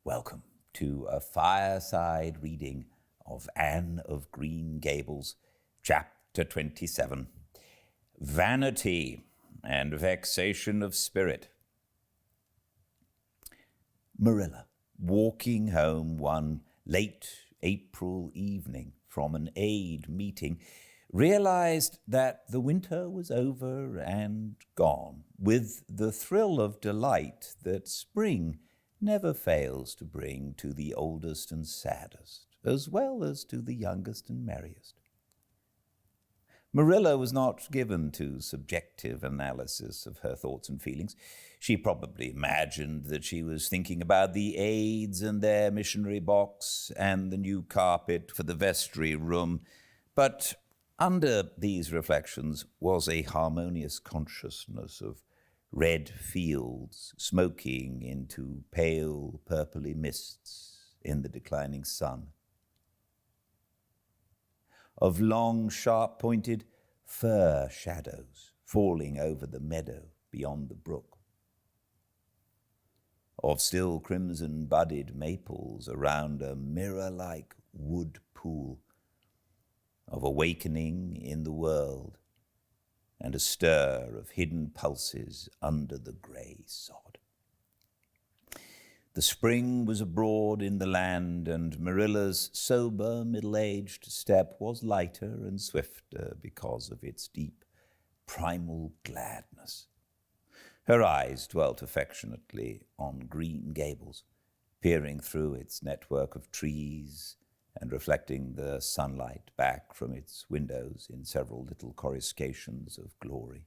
Welcome to a fireside reading of Anne of Green Gables, Chapter 27, Vanity and Vexation of Spirit. Marilla, walking home one late April evening from an aid meeting, realized that the winter was over and gone, with the thrill of delight that spring never fails to bring to the oldest and saddest, as well as to the youngest and merriest. Marilla was not given to subjective analysis of her thoughts and feelings. She probably imagined that she was thinking about the aides and their missionary box and the new carpet for the vestry room, but under these reflections was a harmonious consciousness of red fields smoking into pale purply mists in the declining sun, of long sharp-pointed fir shadows falling over the meadow beyond the brook, of still crimson budded maples around a mirror-like wood pool, of awakening in the world and a stir of hidden pulses under the grey sod. The spring was abroad in the land, and Marilla's sober, middle-aged step was lighter and swifter because of its deep, primal gladness. Her eyes dwelt affectionately on Green Gables, peering through its network of trees and reflecting the sunlight back from its windows in several little coruscations of glory.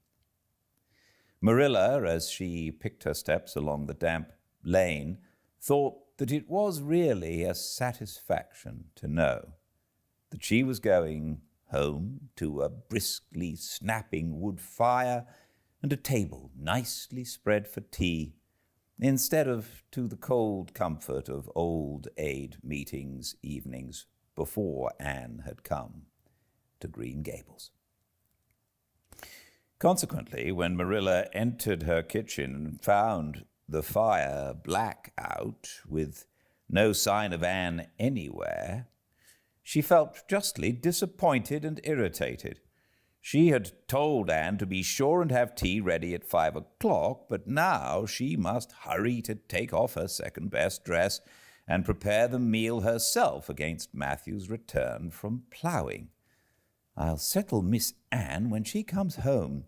Marilla, as she picked her steps along the damp lane, thought that it was really a satisfaction to know that she was going home to a briskly snapping wood fire and a table nicely spread for tea, instead of to the cold comfort of old aid meetings evenings before Anne had come to Green Gables. Consequently, when Marilla entered her kitchen and found the fire black out with no sign of Anne anywhere, she felt justly disappointed and irritated. She had told Anne to be sure and have tea ready at 5 o'clock, but now she must hurry to take off her second-best dress and prepare the meal herself against Matthew's return from ploughing. "I'll settle Miss Anne when she comes home,"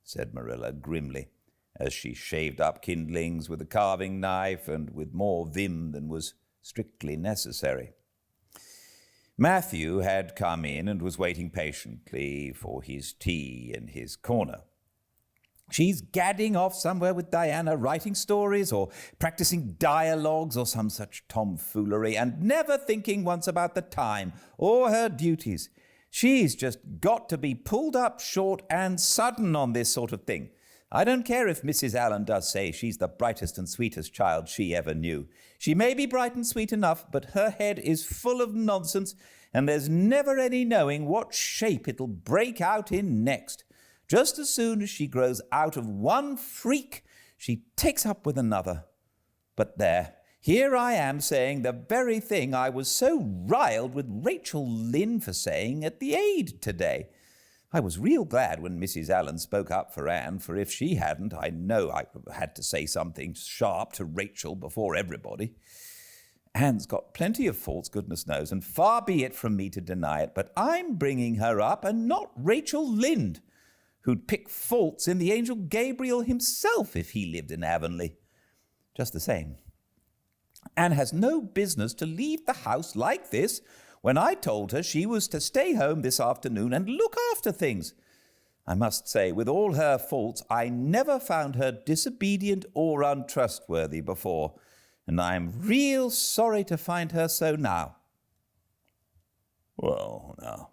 said Marilla grimly, as she shaved up kindlings with a carving knife and with more vim than was strictly necessary. Matthew had come in and was waiting patiently for his tea in his corner. "She's gadding off somewhere with Diana, writing stories or practicing dialogues or some such tomfoolery, and never thinking once about the time or her duties. She's just got to be pulled up short and sudden on this sort of thing. I don't care if Mrs. Allen does say she's the brightest and sweetest child she ever knew. She may be bright and sweet enough, but her head is full of nonsense, and there's never any knowing what shape it'll break out in next. Just as soon as she grows out of one freak, she takes up with another. But there, here I am saying the very thing I was so riled with Rachel Lynde for saying at the aid today. I was real glad when Mrs. Allen spoke up for Anne, for if she hadn't, I know I had to say something sharp to Rachel before everybody. Anne's got plenty of faults, goodness knows, and far be it from me to deny it, but I'm bringing her up, and not Rachel Lynde, who'd pick faults in the angel Gabriel himself if he lived in Avonlea. Just the same, Anne has no business to leave the house like this when I told her she was to stay home this afternoon and look after things. I must say, with all her faults, I never found her disobedient or untrustworthy before, and I'm real sorry to find her so now." "Well, now,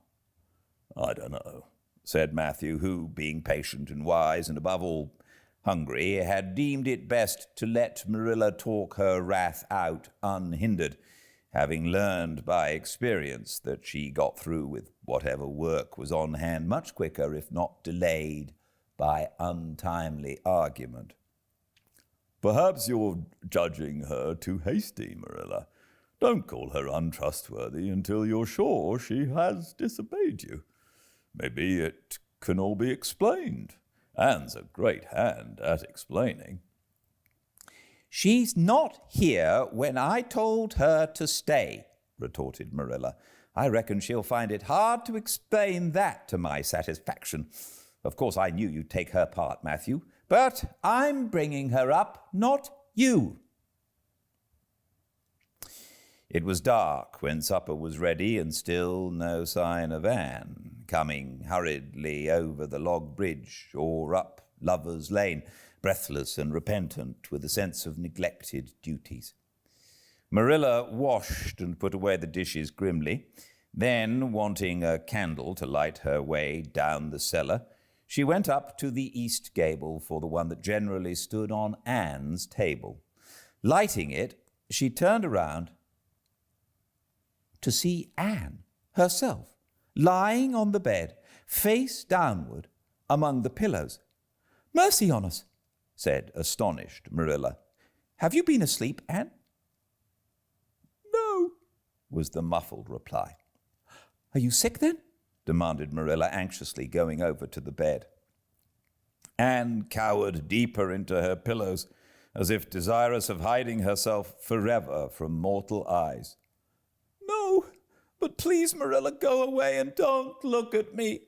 I don't know," said Matthew, who, being patient and wise and above all hungry, had deemed it best to let Marilla talk her wrath out unhindered, having learned by experience that she got through with whatever work was on hand much quicker, if not delayed, by untimely argument. Perhaps you're judging her too hasty, Marilla. Don't call her untrustworthy until you're sure she has disobeyed you. Maybe it can all be explained. Anne's a great hand at explaining. She's not here when I told her to stay, retorted Marilla. I reckon she'll find it hard to explain that to my satisfaction. Of course, I knew you'd take her part, Matthew, but I'm bringing her up, not you. It was dark when supper was ready, and still no sign of Anne, coming hurriedly over the log bridge or up Lover's Lane, breathless and repentant with a sense of neglected duties. Marilla washed and put away the dishes grimly. Then, wanting a candle to light her way down the cellar, she went up to the east gable for the one that generally stood on Anne's table. Lighting it, she turned around to see Anne herself, lying on the bed, face downward, among the pillows. "Mercy on us," said astonished Marilla. "Have you been asleep, Anne?" "No," was the muffled reply. "Are you sick, then?" demanded Marilla, anxiously going over to the bed. Anne cowered deeper into her pillows, as if desirous of hiding herself forever from mortal eyes. "No, but please, Marilla, go away and don't look at me.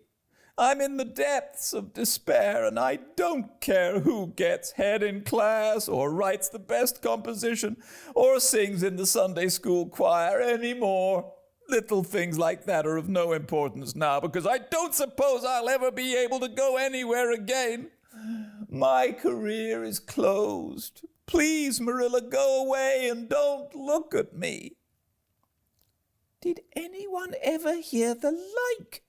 I'm in the depths of despair, and I don't care who gets head in class or writes the best composition or sings in the Sunday school choir anymore. Little things like that are of no importance now, because I don't suppose I'll ever be able to go anywhere again. My career is closed. Please, Marilla, go away and don't look at me." "Did anyone ever hear the like?"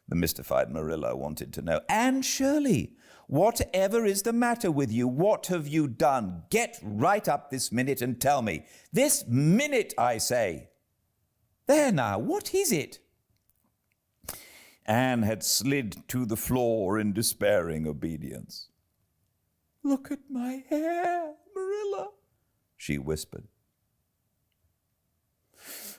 the mystified Marilla wanted to know. "Anne Shirley, whatever is the matter with you? What have you done? Get right up this minute and tell me. This minute, I say. There now, what is it?" Anne had slid to the floor in despairing obedience. "Look at my hair, Marilla," she whispered.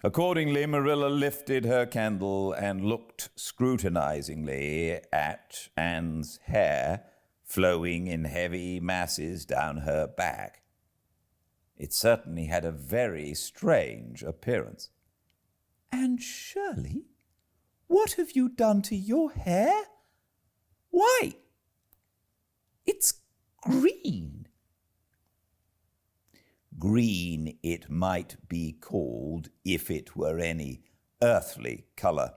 Accordingly, Marilla lifted her candle and looked scrutinizingly at Anne's hair flowing in heavy masses down her back. It certainly had a very strange appearance. "Anne Shirley, what have you done to your hair? Why, it's green." Green it might be called if it were any earthly colour.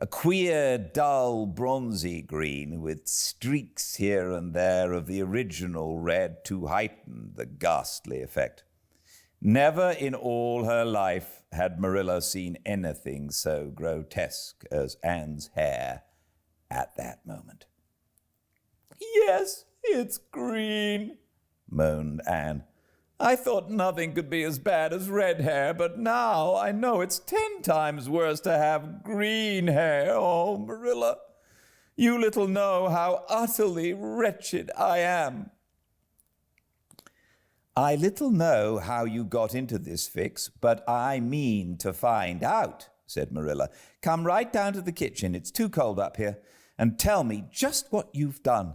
A queer, dull, bronzy green with streaks here and there of the original red to heighten the ghastly effect. Never in all her life had Marilla seen anything so grotesque as Anne's hair at that moment. "Yes, it's green," moaned Anne. "I thought nothing could be as bad as red hair, but now I know it's 10 times worse to have green hair. Oh, Marilla, you little know how utterly wretched I am." "I little know how you got into this fix, but I mean to find out," said Marilla. "Come right down to the kitchen, it's too cold up here, and tell me just what you've done.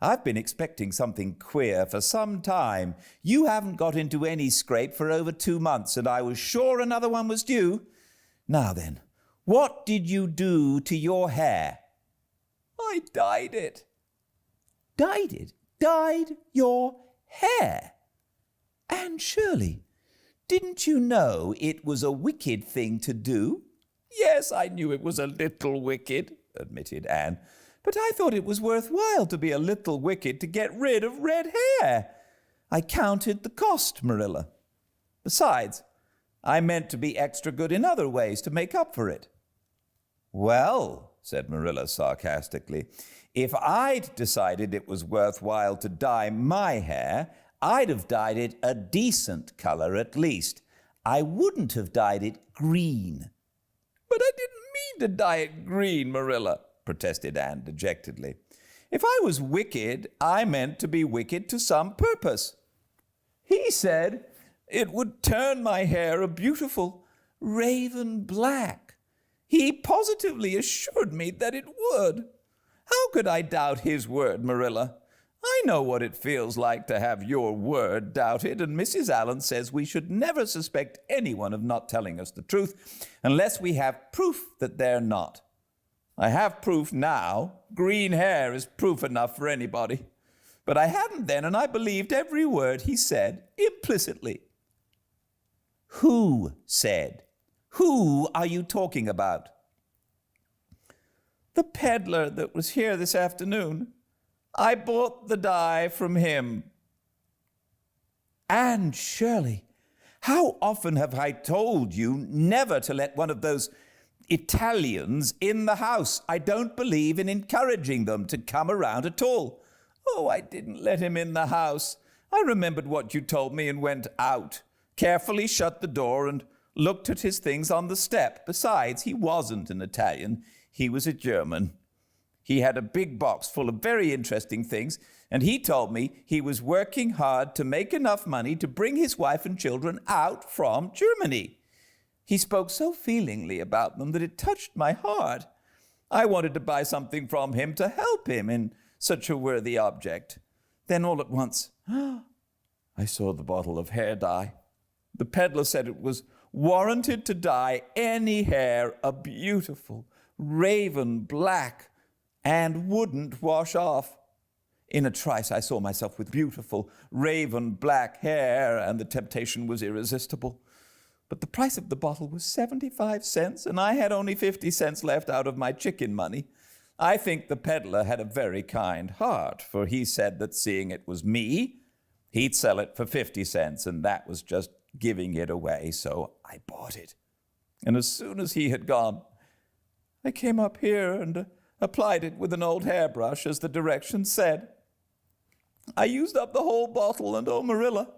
I've been expecting something queer for some time. You haven't got into any scrape for over 2 months, and I was sure another one was due. Now then, what did you do to your hair?" "I dyed it." "Dyed it? Dyed your hair? Anne Shirley, didn't you know it was a wicked thing to do?" "Yes, I knew it was a little wicked," admitted Anne. "But I thought it was worthwhile to be a little wicked to get rid of red hair. I counted the cost, Marilla. Besides, I meant to be extra good in other ways to make up for it." "Well," said Marilla sarcastically, "if I'd decided it was worthwhile to dye my hair, I'd have dyed it a decent color at least. I wouldn't have dyed it green." "But I didn't mean to dye it green, Marilla," protested Anne dejectedly. "If I was wicked, I meant to be wicked to some purpose." He said it would turn my hair a beautiful raven black. He positively assured me that it would. How could I doubt his word, Marilla? I know what it feels like to have your word doubted, and Mrs. Allen says we should never suspect anyone of not telling us the truth unless we have proof that they're not. I have proof now. Green hair is proof enough for anybody. But I hadn't then, and I believed every word he said implicitly. Who said? Who are you talking about? The peddler that was here this afternoon. I bought the dye from him. Anne Shirley, how often have I told you never to let one of those Italians in the house? I don't believe in encouraging them to come around at all. Oh, I didn't let him in the house. I remembered what you told me and went out, carefully shut the door and looked at his things on the step. Besides, he wasn't an Italian. He was a German. He had a big box full of very interesting things, and he told me he was working hard to make enough money to bring his wife and children out from Germany. He spoke so feelingly about them that it touched my heart. I wanted to buy something from him to help him in such a worthy object. Then all at once, I saw the bottle of hair dye. The peddler said it was warranted to dye any hair a beautiful raven black and wouldn't wash off. In a trice, I saw myself with beautiful raven black hair, and the temptation was irresistible. But the price of the bottle was 75 cents, and I had only 50 cents left out of my chicken money. I think the peddler had a very kind heart, for he said that seeing it was me, he'd sell it for 50 cents, and that was just giving it away, so I bought it. And as soon as he had gone, I came up here and applied it with an old hairbrush, as the directions said. I used up the whole bottle, and oh, Marilla,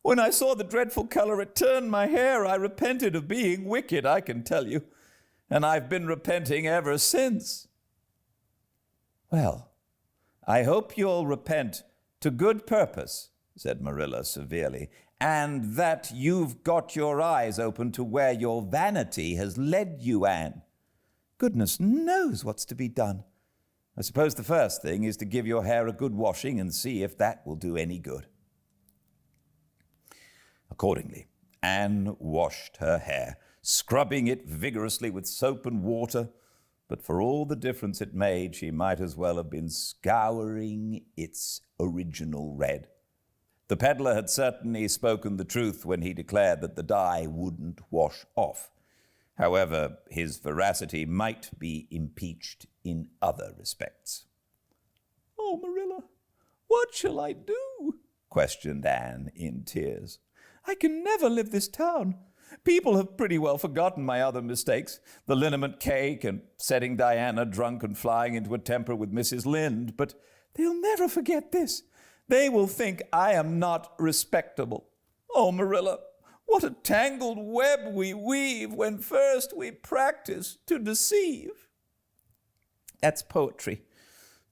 when I saw the dreadful color it turned my hair, I repented of being wicked, I can tell you, and I've been repenting ever since. Well, I hope you'll repent to good purpose, said Marilla severely, and that you've got your eyes open to where your vanity has led you, Anne. Goodness knows what's to be done. I suppose the first thing is to give your hair a good washing and see if that will do any good. Accordingly, Anne washed her hair, scrubbing it vigorously with soap and water, but for all the difference it made, she might as well have been scouring its original red. The peddler had certainly spoken the truth when he declared that the dye wouldn't wash off. However, his veracity might be impeached in other respects. Oh, Marilla, what shall I do? Questioned Anne in tears. I can never leave this town. People have pretty well forgotten my other mistakes, the liniment cake and setting Diana drunk and flying into a temper with Mrs. Lynde, but they'll never forget this. They will think I am not respectable. Oh, Marilla, what a tangled web we weave when first we practice to deceive. That's poetry,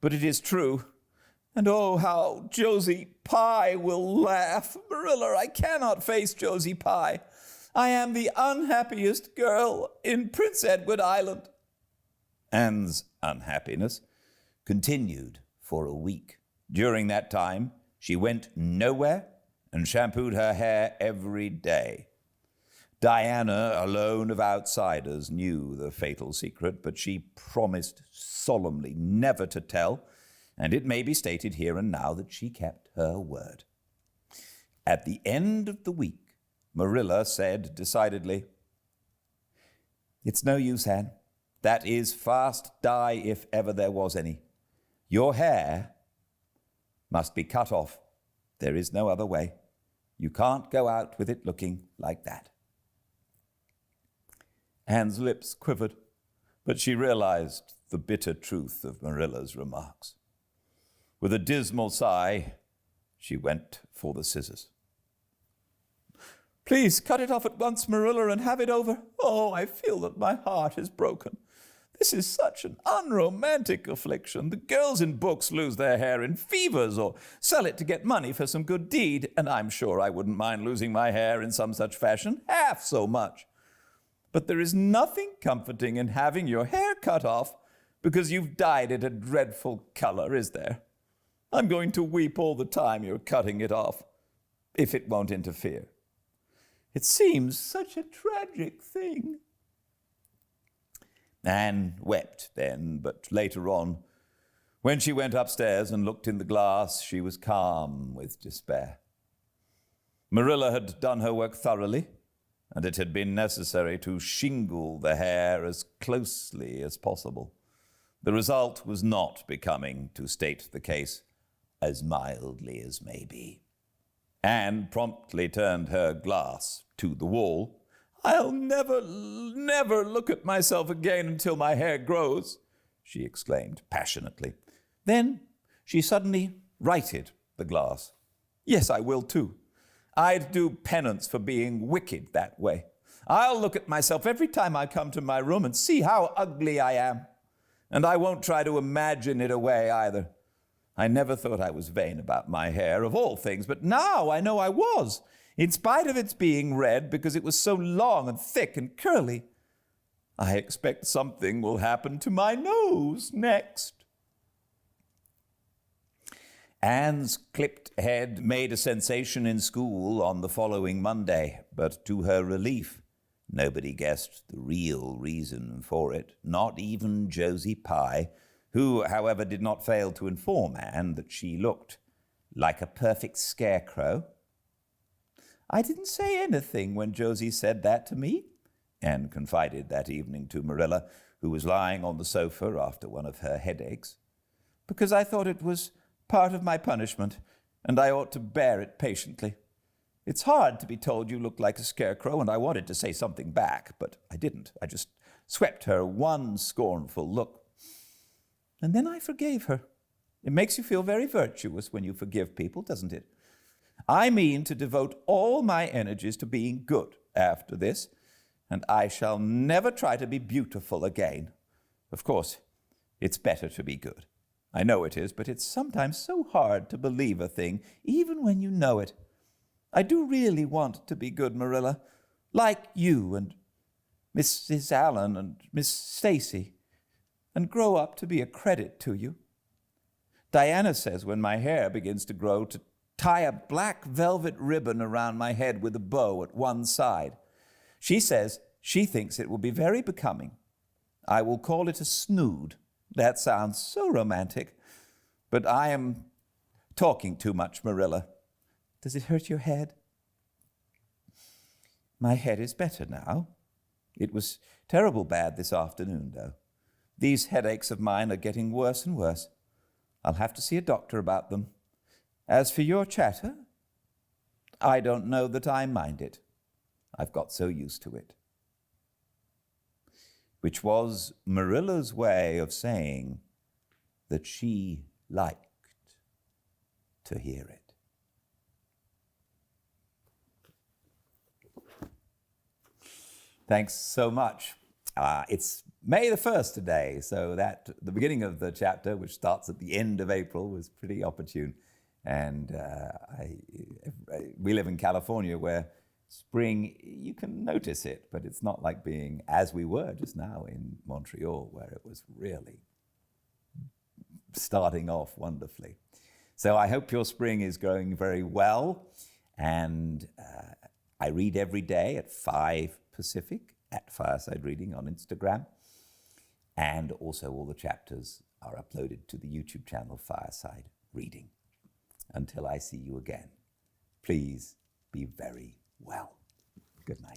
but it is true. And oh, how Josie Pye will laugh. Marilla, I cannot face Josie Pye. I am the unhappiest girl in Prince Edward Island. Anne's unhappiness continued for a week. During that time, she went nowhere and shampooed her hair every day. Diana, alone of outsiders, knew the fatal secret, but she promised solemnly never to tell, and it may be stated here and now that she kept her word. At the end of the week, Marilla said decidedly, "It's no use, Anne. That is fast dye if ever there was any. Your hair must be cut off. There is no other way. You can't go out with it looking like that." Anne's lips quivered, but she realized the bitter truth of Marilla's remarks. With a dismal sigh, she went for the scissors. "Please cut it off at once, Marilla, and have it over. Oh, I feel that my heart is broken. This is such an unromantic affliction. The girls in books lose their hair in fevers or sell it to get money for some good deed, and I'm sure I wouldn't mind losing my hair in some such fashion, half so much. But there is nothing comforting in having your hair cut off because you've dyed it a dreadful color, is there? I'm going to weep all the time you're cutting it off, if it won't interfere. It seems such a tragic thing. Anne wept then, but later on, when she went upstairs and looked in the glass, she was calm with despair. Marilla had done her work thoroughly, and it had been necessary to shingle the hair as closely as possible. The result was not becoming, to state the case as mildly as may be. Anne promptly turned her glass to the wall. "I'll never look at myself again until my hair grows," she exclaimed passionately. Then she suddenly righted the glass. "Yes, I will too. I'd do penance for being wicked that way. I'll look at myself every time I come to my room and see how ugly I am. And I won't try to imagine it away either. I never thought I was vain about my hair, of all things, but now I know I was, in spite of its being red because it was so long and thick and curly. I expect something will happen to my nose next." Anne's clipped head made a sensation in school on the following Monday, but to her relief, nobody guessed the real reason for it, not even Josie Pye, who, however, did not fail to inform Anne that she looked like a perfect scarecrow. "I didn't say anything when Josie said that to me," Anne confided that evening to Marilla, who was lying on the sofa after one of her headaches, "because I thought it was part of my punishment, and I ought to bear it patiently. It's hard to be told you look like a scarecrow, and I wanted to say something back, but I didn't. I just swept her one scornful look. And then I forgave her. It makes you feel very virtuous when you forgive people, doesn't it? I mean to devote all my energies to being good after this, and I shall never try to be beautiful again. Of course, it's better to be good. I know it is, but it's sometimes so hard to believe a thing, even when you know it. I do really want to be good, Marilla, like you and Mrs. Allen and Miss Stacy, and grow up to be a credit to you. Diana says when my hair begins to grow to tie a black velvet ribbon around my head with a bow at one side. She says she thinks it will be very becoming. I will call it a snood. That sounds so romantic, but I am talking too much, Marilla. Does it hurt your head? My head is better now. It was terrible bad this afternoon, though. These headaches of mine are getting worse and worse. I'll have to see a doctor about them. As for your chatter, I don't know that I mind it. I've got so used to it. Which was Marilla's way of saying that she liked to hear it. Thanks so much. It's May the 1st today, so that the beginning of the chapter, which starts at the end of April, was pretty opportune. And we live in California where spring, you can notice it, but it's not like being as we were just now in Montreal, where it was really starting off wonderfully. So I hope your spring is going very well. And I read every day at 5 Pacific at Fireside Reading on Instagram. And also all the chapters are uploaded to the YouTube channel Fireside Reading. Until I see you again, please be very well. Good night.